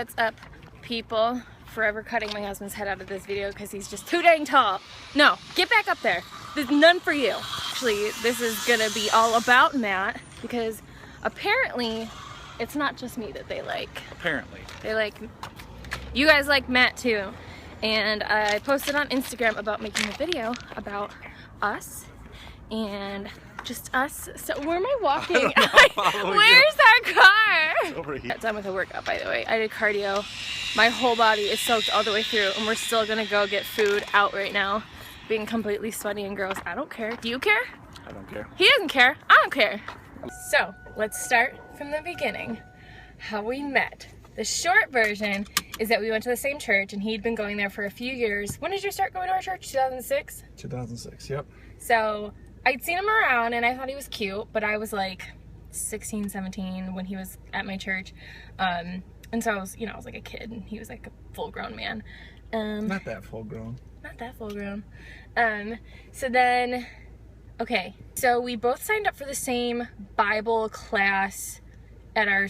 What's up, people? Forever cutting my husband's head out of this video because he's just too dang tall. No, get back up there. There's none for you. Actually, this is gonna be all about Matt because apparently it's not just me that they like. Apparently. They like, you guys like Matt too. And I posted on Instagram about making a video about us and just us. So where am I walking? Where's our car? It's over here. Got done with a workout, by the way. I did cardio. My whole body is soaked all the way through, and we're still gonna go get food out right now, being completely sweaty and gross. I don't care. Do you care? I don't care. He doesn't care. I don't care. So let's start from the beginning. How we met. The short version is that we went to the same church, and he'd been going there for a few years. When did you start going to our church? 2006? 2006, yep. So I'd seen him around and I thought he was cute, but I was like 16, 17 when he was at my church. And so I was, I was like a kid and he was like a full grown man. Not that full grown. Not that full grown. So then, okay, so we both signed up for the same Bible class at our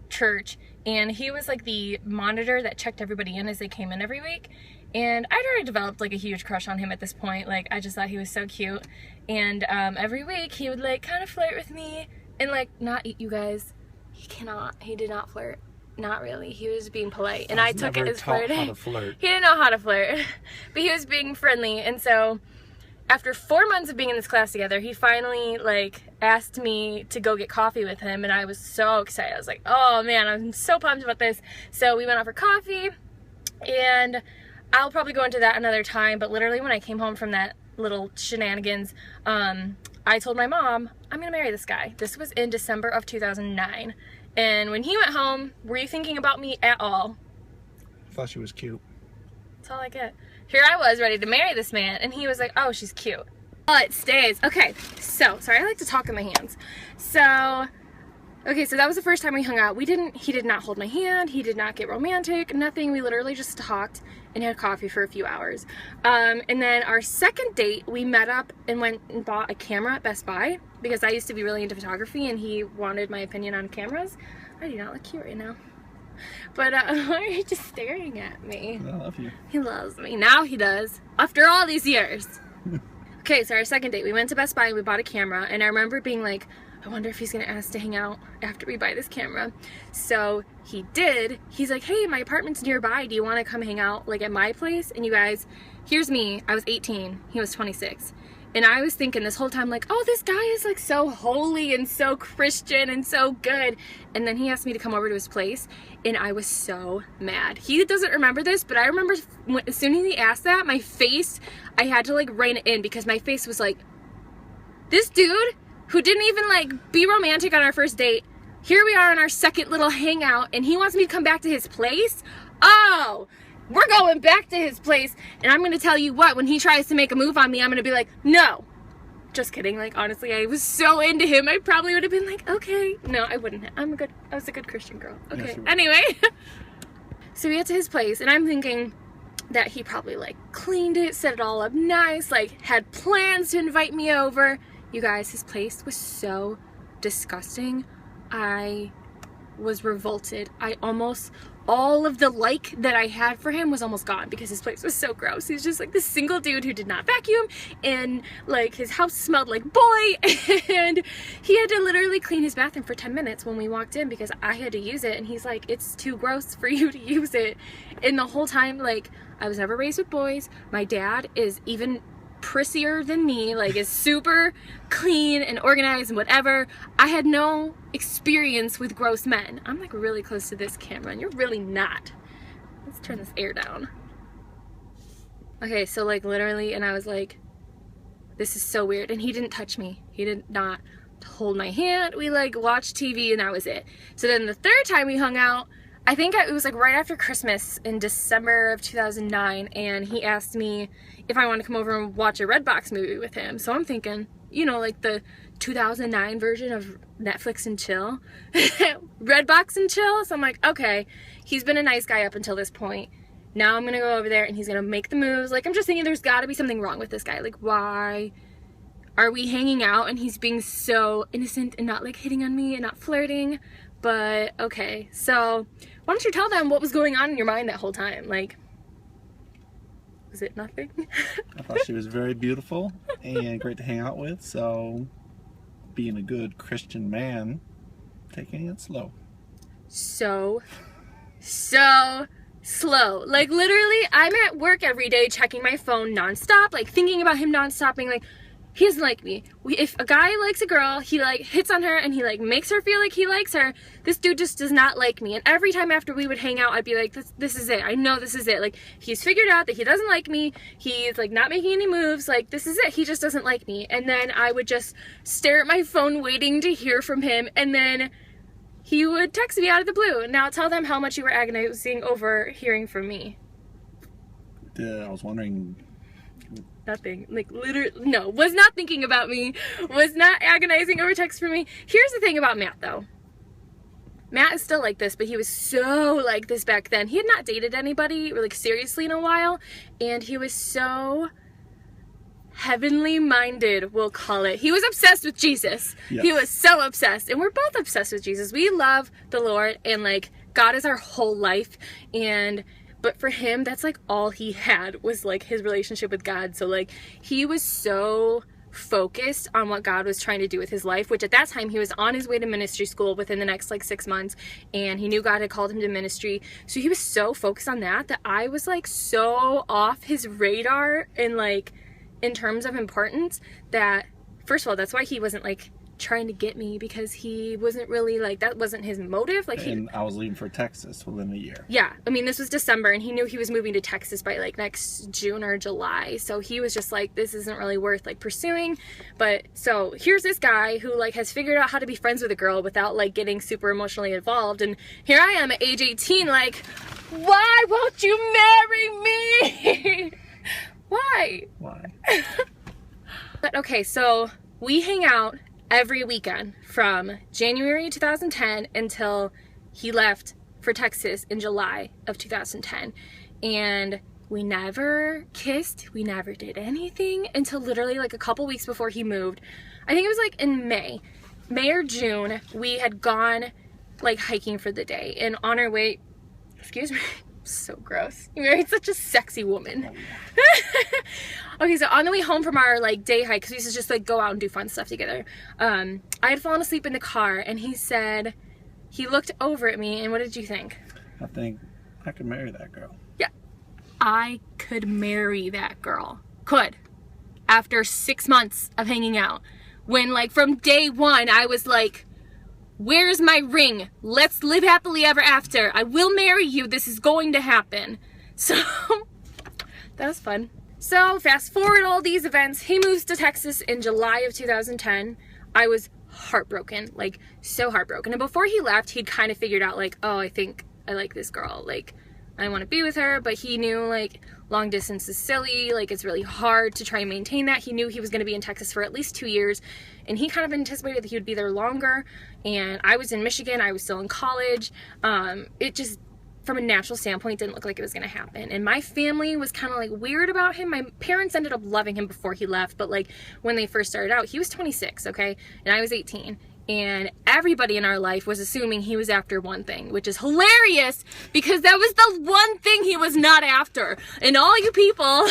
church, and he was like the monitor that checked everybody in as they came in every week. And I'd already developed like a huge crush on him at this point. Like, I just thought he was so cute. And every week he would like kind of flirt with me and like not eat you guys. He did not flirt. Not really. He was being polite, and I took it as flirting. How to flirt. He didn't know how to flirt, but he was being friendly. And so after 4 months of being in this class together, he finally like asked me to go get coffee with him, and I was so excited. I was like, oh man, I'm so pumped about this. So we went out for coffee, and I'll probably go into that another time, but literally when I came home from that little shenanigans, I told my mom, I'm gonna marry this guy. This was in December of 2009. And when he went home, were you thinking about me at all? I thought she was cute. That's all I get. Here I was ready to marry this man, and he was like, oh, she's cute. Oh, it stays. Okay, so, sorry, I like to talk in my hands. So, okay, so that was the first time we hung out. He did not hold my hand, he did not get romantic, nothing. We literally just talked and had coffee for a few hours. And then our second date, we met up and went and bought a camera at Best Buy because I used to be really into photography and he wanted my opinion on cameras. I do not look cute right now. But why are you just staring at me? I love you. He loves me. Now he does. After all these years. Okay, so our second date, we went to Best Buy and we bought a camera, and I remember being like, I wonder if he's gonna ask to hang out after we buy this camera. So he did. He's like, hey, my apartment's nearby. Do you wanna come hang out like at my place? And you guys, here's me. I was 18, he was 26. And I was thinking this whole time like, oh, this guy is like so holy and so Christian and so good. And then he asked me to come over to his place, and I was so mad. He doesn't remember this, but I remember as soon as he asked that, my face, I had to like rein it in because my face was like, this dude who didn't even like be romantic on our first date, here we are on our second little hangout, and he wants me to come back to his place? Oh, we're going back to his place, and I'm gonna tell you what, when he tries to make a move on me, I'm gonna be like, no. Just kidding. Like, honestly, I was so into him, I probably would have been like, okay. No, I wouldn't. I was a good Christian girl. Okay, yes, anyway. So we get to his place, and I'm thinking that he probably like cleaned it, set it all up nice, like had plans to invite me over. You guys, his place was so disgusting. I was revolted. All of the like that I had for him was almost gone because his place was so gross. He's just like this single dude who did not vacuum, and like his house smelled like boy, and he had to literally clean his bathroom for 10 minutes when we walked in because I had to use it, and he's like, it's too gross for you to use it. And the whole time, like, I was never raised with boys. My dad is even prissier than me, like is super clean and organized and whatever. I had no experience with gross men. I'm like really close to this camera and you're really not. Let's turn this air down. Okay, so like literally, and I was like, this is so weird. And he didn't touch me. He did not hold my hand. We like watched TV and that was it. So then the third time we hung out, I think it was like right after Christmas in December of 2009, and he asked me if I wanted to come over and watch a Redbox movie with him. So I'm thinking, like the 2009 version of Netflix and chill, Redbox and chill. So I'm like, okay, he's been a nice guy up until this point. Now I'm gonna go over there and he's gonna make the moves. Like, I'm just thinking there's gotta be something wrong with this guy. Like, why are we hanging out and he's being so innocent and not like hitting on me and not flirting? But okay, so why don't you tell them what was going on in your mind that whole time? Like, was it nothing? I thought she was very beautiful and great to hang out with, so being a good Christian man, taking it slow. So slow. Like, literally, I'm at work every day checking my phone nonstop, like thinking about him nonstop, being like, he doesn't like me. If a guy likes a girl, he like hits on her and he like makes her feel like he likes her. This dude just does not like me. And every time after we would hang out, I'd be like, this is it. I know this is it. Like, he's figured out that he doesn't like me. He's like not making any moves. Like, this is it. He just doesn't like me. And then I would just stare at my phone waiting to hear from him. And then he would text me out of the blue. Now tell them how much you were agonizing over hearing from me. I was wondering. Nothing. Like, literally, no. Was not thinking about me. Was not agonizing over text from me. Here's the thing about Matt, though. Matt is still like this, but he was so like this back then. He had not dated anybody, like, seriously in a while. And he was so heavenly minded, we'll call it. He was obsessed with Jesus. Yes. He was so obsessed. And we're both obsessed with Jesus. We love the Lord, and, like, God is our whole life. But for him, that's like all he had was like his relationship with God. So like he was so focused on what God was trying to do with his life, which at that time he was on his way to ministry school within the next like 6 months, and he knew God had called him to ministry. So he was so focused on that I was like so off his radar and like in terms of importance that, first of all, that's why he wasn't like trying to get me, because he wasn't really like, that wasn't his motive. Like, And I was leaving for Texas within a year. Yeah, I mean, this was December, and he knew he was moving to Texas by like next June or July. So he was just like, this isn't really worth like pursuing. But so here's this guy who like has figured out how to be friends with a girl without like getting super emotionally involved, and here I am at age 18, like, why won't you marry me? Why? But okay, so we hang out every weekend from January 2010 until he left for Texas in July of 2010. And we never kissed, we never did anything until literally like a couple weeks before he moved. I think it was like in May or June, we had gone like hiking for the day, and on our way, excuse me, so gross. You married such a sexy woman. Okay, so on the way home from our like day hike, because we used to just like go out and do fun stuff together, I had fallen asleep in the car, and he said, he looked over at me, and what did you think? I think I could marry that girl. Yeah, I could marry that girl. Could. After 6 months of hanging out, when like from day one I was like, where's my ring? Let's live happily ever after. I will marry you. This is going to happen. So that was fun. So fast forward all these events. He moves to Texas in July of 2010. I was heartbroken, like so heartbroken. And before he left, he'd kind of figured out like, oh, I think I like this girl. Like, I want to be with her. But he knew like long distance is silly. Like, it's really hard to try and maintain that. He knew he was going to be in Texas for at least 2 years. And he kind of anticipated that he would be there longer. And I was in Michigan. I was still in college. It just, from a natural standpoint, didn't look like it was going to happen. And my family was kind of like weird about him. My parents ended up loving him before he left. But like when they first started out, he was 26, okay? And I was 18. And everybody in our life was assuming he was after one thing, which is hilarious because that was the one thing he was not after. And all you people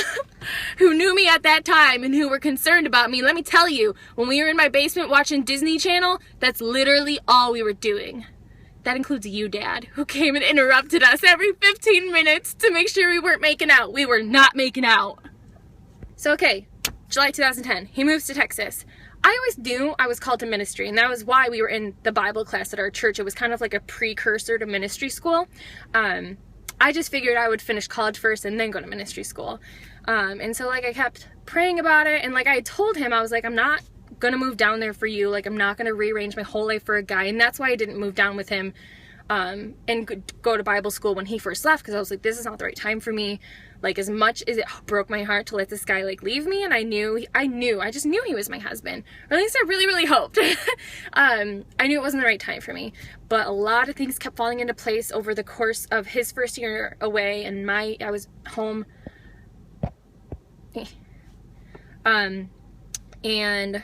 who knew me at that time and who were concerned about me, let me tell you, when we were in my basement watching Disney Channel, that's literally all we were doing. That includes you, Dad, who came and interrupted us every 15 minutes to make sure we weren't making out. We were not making out. So, okay, July 2010, he moves to Texas. I always knew I was called to ministry, and that was why we were in the Bible class at our church. It was kind of like a precursor to ministry school. I just figured I would finish college first and then go to ministry school. And so, like, I kept praying about it, and, like, I told him, I was like, I'm not gonna move down there for you. Like, I'm not gonna rearrange my whole life for a guy. And that's why I didn't move down with him and go to Bible school when he first left, because I was like, this is not the right time for me. Like, as much as it broke my heart to let this guy like leave me, and I just knew he was my husband, or at least I really, really hoped. I knew it wasn't the right time for me, but a lot of things kept falling into place over the course of his first year away, and I was home. And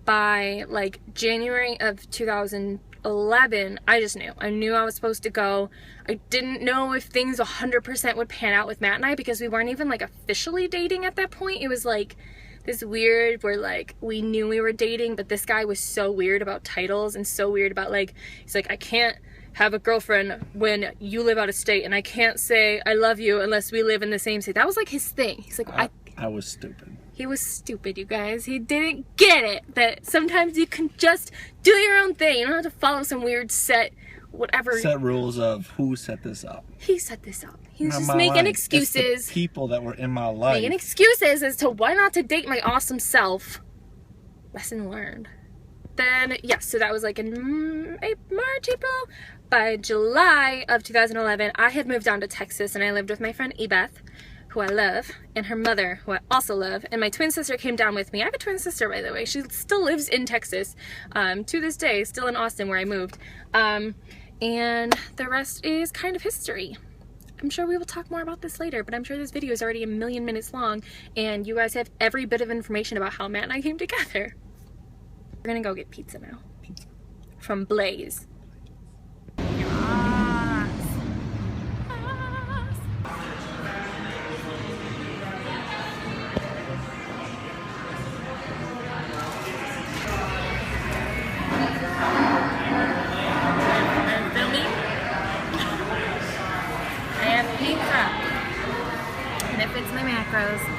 by like January of 2011, 11, I just knew. I knew I was supposed to go. I didn't know if things 100% would pan out with Matt and I, because we weren't even like officially dating at that point. It was like this weird where like we knew we were dating, but this guy was so weird about titles and so weird about like, he's like, I can't have a girlfriend when you live out of state, and I can't say I love you unless we live in the same state. That was like his thing. He's like, I was stupid. He was stupid, you guys. He didn't get it that sometimes you can just do your own thing. You don't have to follow some weird set rules of who set this up. He set this up. He was just making excuses. It's the people that were in my life. Making excuses as to why not to date my awesome self. Lesson learned. Then, yes, so that was like in March, April. By July of 2011, I had moved down to Texas, and I lived with my friend Ebeth, who I love, and her mother, who I also love, and my twin sister came down with me. I have a twin sister, by the way. She still lives in Texas to this day, still in Austin where I moved. And the rest is kind of history. I'm sure we will talk more about this later, but I'm sure this video is already 1,000,000 minutes long, and you guys have every bit of information about how Matt and I came together. We're gonna go get pizza now. Pizza. From Blaze.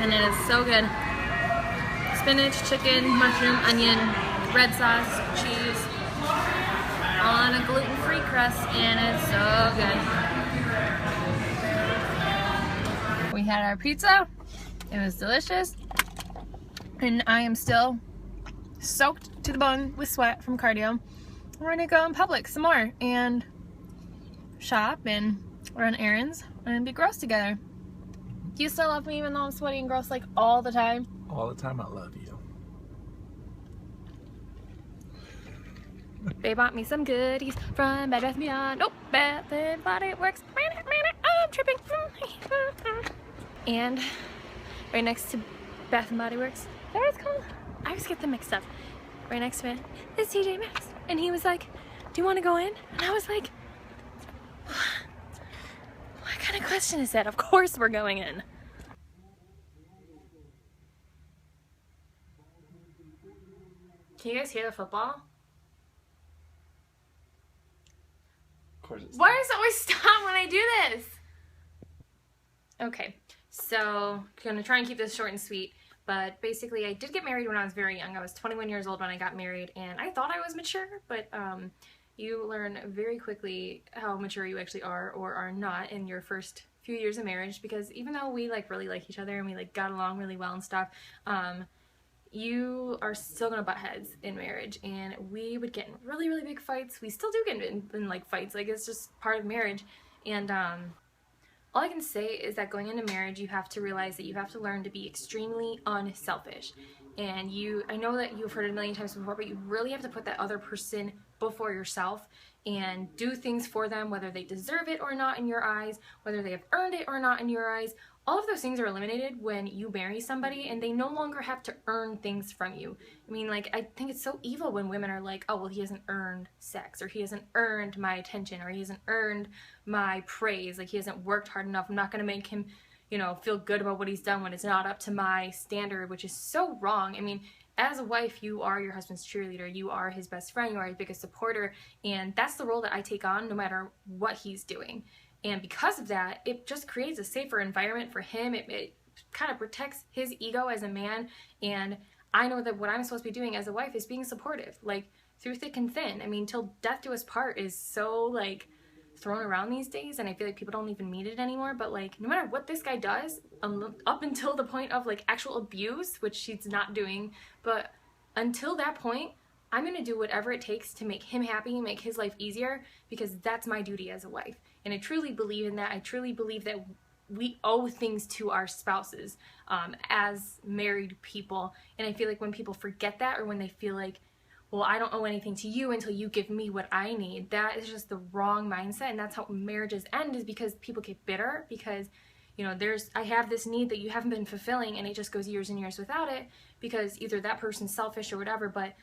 And it is so good. Spinach, chicken, mushroom, onion, red sauce, cheese, all on a gluten-free crust, and it's so good. We had our pizza. It was delicious. And I am still soaked to the bone with sweat from cardio. We're gonna go in public some more and shop and run errands and be gross together. Do you still love me even though I'm sweaty and gross like all the time? All the time, I love you. They bought me some goodies from Bed Bath & Beyond. Oh, Bath & Body Works. I'm tripping. And right next to Bath & Body Works, there it's called. I always get them mixed up. Right next to it is TJ Maxx. And he was like, do you want to go in? And I was like, what kind of question is that? Of course we're going in. Can you guys hear the football? Of course it's Why does it always stop when I do this? Okay, so I'm gonna try and keep this short and sweet. But basically, I did get married when I was very young. I was 21 years old when I got married, and I thought I was mature, but you learn very quickly how mature you actually are or are not in your first few years of marriage, because even though we really like each other and we got along really well and stuff, you are still gonna butt heads in marriage, and we would get in really big fights. We still do get in fights, it's just part of marriage. And all I can say is that going into marriage, you have to realize that you have to learn to be extremely unselfish. And I know that you've heard it 1,000,000 times before, but you really have to put that other person before yourself and do things for them, whether they deserve it or not in your eyes, whether they have earned it or not in your eyes. All of those things are eliminated when you marry somebody, and they no longer have to earn things from you. I mean, I think it's so evil when women are like, oh, well, he hasn't earned sex, or he hasn't earned my attention, or he hasn't earned my praise, he hasn't worked hard enough. I'm not going to make him, feel good about what he's done when it's not up to my standard, which is so wrong. I mean, as a wife, you are your husband's cheerleader, you are his best friend, you are his biggest supporter, and that's the role that I take on no matter what he's doing. And because of that, it just creates a safer environment for him. It kind of protects his ego as a man, and I know that what I'm supposed to be doing as a wife is being supportive, through thick and thin. I mean, till death do us part is so, thrown around these days, and I feel like people don't even mean it anymore, but no matter what this guy does, up until the point of actual abuse, which she's not doing, but until that point, I'm gonna do whatever it takes to make him happy, make his life easier, because that's my duty as a wife. And I truly believe in that. I truly believe that we owe things to our spouses as married people, and I feel like when people forget that, or when they feel like, well, I don't owe anything to you until you give me what I need, that is just the wrong mindset. And that's how marriages end, is because people get bitter because, I have this need that you haven't been fulfilling, and it just goes years and years without it because either that person's selfish or whatever. But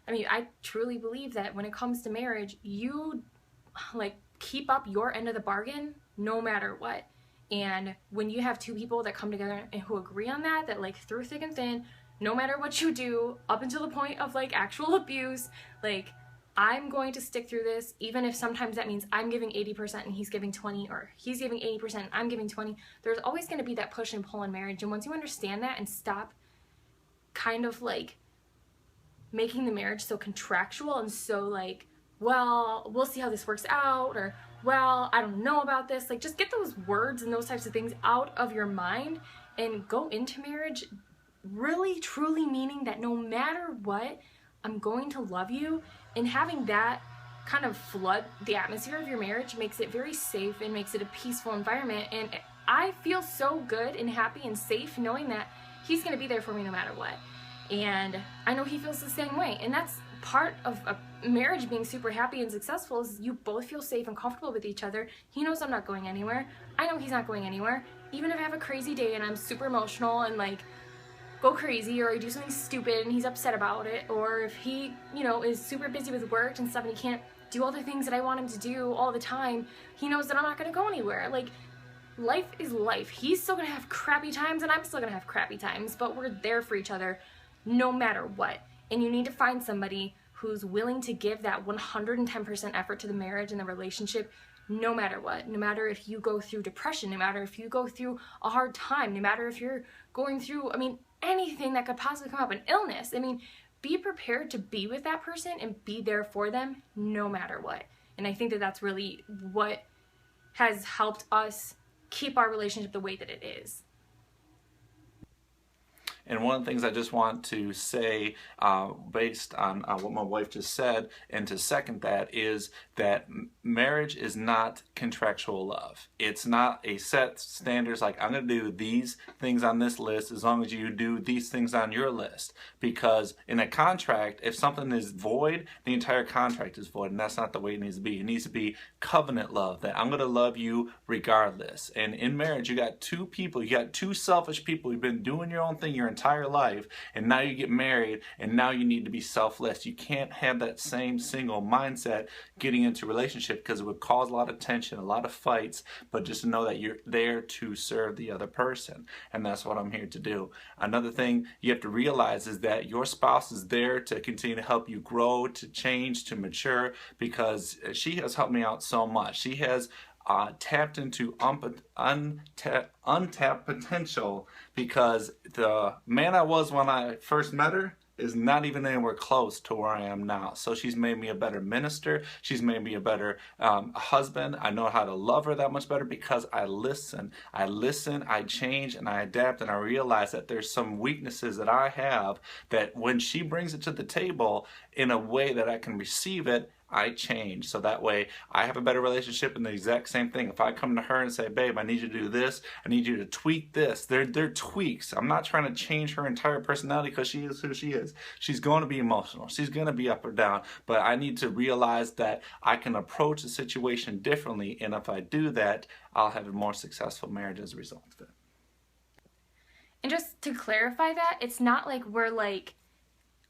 I mean, I truly believe that when it comes to marriage, you like keep up your end of the bargain no matter what. And when you have two people that come together and who agree on that, that like through thick and thin, no matter what you do, up until the point of like actual abuse, like I'm going to stick through this, even if sometimes that means I'm giving 80% and he's giving 20, or he's giving 80% and I'm giving 20. There's always going to be that push and pull in marriage. And once you understand that and stop kind of like making the marriage so contractual and so like, well, we'll see how this works out, or well, I don't know about this, like just get those words and those types of things out of your mind and go into marriage really truly meaning that no matter what, I'm going to love you. And having that kind of flood the atmosphere of your marriage makes it very safe and makes it a peaceful environment. And I feel so good and happy and safe knowing that he's going to be there for me no matter what. And I know he feels the same way. And that's part of a marriage being super happy and successful, is you both feel safe and comfortable with each other. He knows I'm not going anywhere. I know he's not going anywhere. Even if I have a crazy day and I'm super emotional and like go crazy, or I do something stupid and he's upset about it, or if he, you know, is super busy with work and stuff and he can't do all the things that I want him to do all the time, he knows that I'm not going to go anywhere. Like, life is life. He's still going to have crappy times and I'm still going to have crappy times, but we're there for each other no matter what. And you need to find somebody who's willing to give that 110% effort to the marriage and the relationship no matter what. No matter if you go through depression, no matter if you go through a hard time, no matter if you're going through, I mean, anything that could possibly come up, an illness. I mean, be prepared to be with that person and be there for them no matter what. And I think that that's really what has helped us keep our relationship the way that it is. And one of the things I just want to say, based on what my wife just said, and to second that, is that marriage is not contractual love. It's not a set standards like, I'm going to do these things on this list as long as you do these things on your list. Because in a contract, if something is void, the entire contract is void, and that's not the way it needs to be. It needs to be covenant love, that I'm going to love you regardless. And in marriage, you got two people, you got two selfish people who've been doing your own thing your entire life, and now you get married and now you need to be selfless. You can't have that same single mindset getting into a relationship, because it would cause a lot of tension, a lot of fights. But just to know that you're there to serve the other person, and that's what I'm here to do. Another thing you have to realize is that your spouse is there to continue to help you grow, to change, to mature, because she has helped me out so much. She has tapped into untapped potential, because the man I was when I first met her is not even anywhere close to where I am now. So she's made me a better minister. She's made me a better husband. I know how to love her that much better because I listen. I change, and I adapt, and I realize that there's some weaknesses that I have that when she brings it to the table in a way that I can receive it, I change. So that way I have a better relationship. And the exact same thing, if I come to her and say, babe, I need you to do this, I need you to tweak this, they're tweaks. I'm not trying to change her entire personality, because she is who she is. She's going to be emotional, she's going to be up or down, but I need to realize that I can approach the situation differently, and if I do that, I'll have a more successful marriage as a result of it. And just to clarify that, it's not like we're like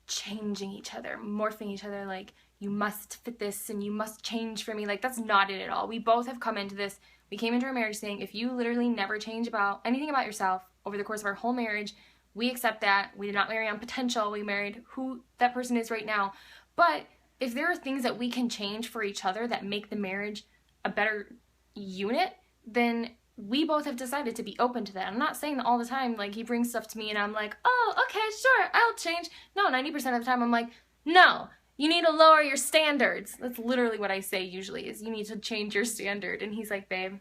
changing each other, morphing each other, like you must fit this and you must change for me. Like, that's not it at all. We both have come into this. We came into our marriage saying, if you literally never change about anything about yourself over the course of our whole marriage, we accept that. We did not marry on potential. We married who that person is right now. But if there are things that we can change for each other that make the marriage a better unit, then we both have decided to be open to that. I'm not saying that all the time, like, he brings stuff to me and I'm like, oh, okay, sure, I'll change. No, 90% of the time I'm like, no, you need to lower your standards. That's literally what I say usually, is you need to change your standard. And he's like, babe,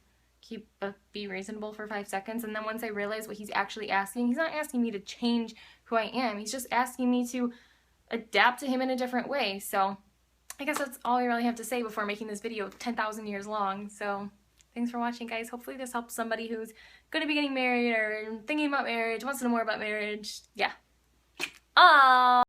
be reasonable for 5 seconds. And then once I realize what he's actually asking, he's not asking me to change who I am. He's just asking me to adapt to him in a different way. So I guess that's all I really have to say before making this video 10,000 years long. So thanks for watching, guys. Hopefully this helps somebody who's going to be getting married or thinking about marriage, wants to know more about marriage. Yeah. Aww.